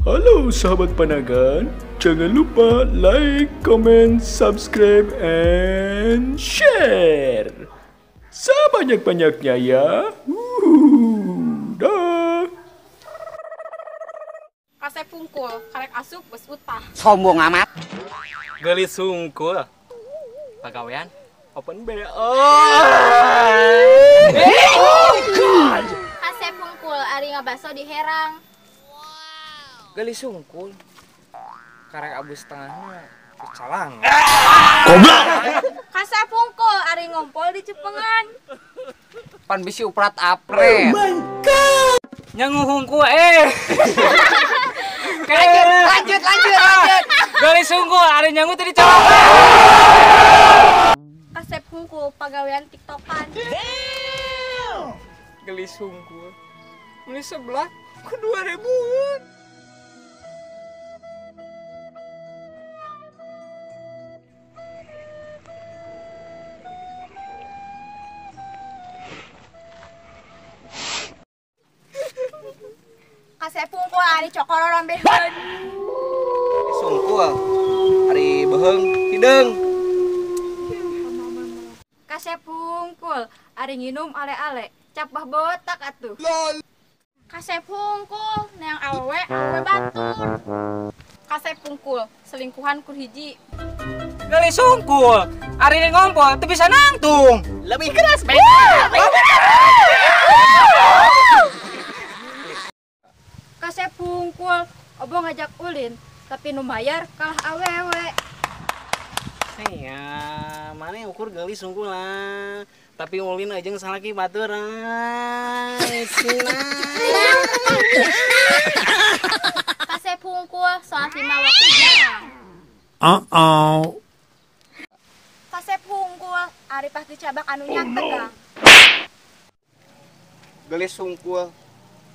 Halo sahabat Panagan, jangan lupa like, comment, subscribe, and share sebanyak-banyaknya ya. Dah. Kasep pungkul, karek asup bes utah. Sombong amat. Gelis sungkul. Pagawean open BO. Kasep pungkul, ari ngabaso di herang. Gelis sungkul. Karek abus tengahnya kecalang. Kasep pungkul, ari ngompol di Cepengan. Pan bisi uprat apret. Nyanguhungku Lanjut. Gelis sungkul ari nyangu tadi cowok. Kasep pungkul, pagawean tiktokan. Gelis sungkul. Ini sebelah ku 2000. Kasep pungkul, ari cokororong beheun. Sungkul. Ari beheung hideung. Kasep pungkul, ari nginum ale-ale. Capah botak atuh. Kasep pungkul, neang awewe batur. Kasep pungkul, selingkuhan kur hiji. Gelis sungkul. Ari ngompol teu bisa nangtung. Lebih keras, Kasep pungkul, obo ngajak ulin, tapi nu bayar kalah awewe. Iya, mana ukur gelis sungkul lah. Tapi ulin aja salaki baturan. Kasep pungkul, soal 5 waktu jarang. Kasep pungkul, ari pas dicabak anu tegang. Gelis sungkul.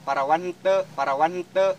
Parawan henteu.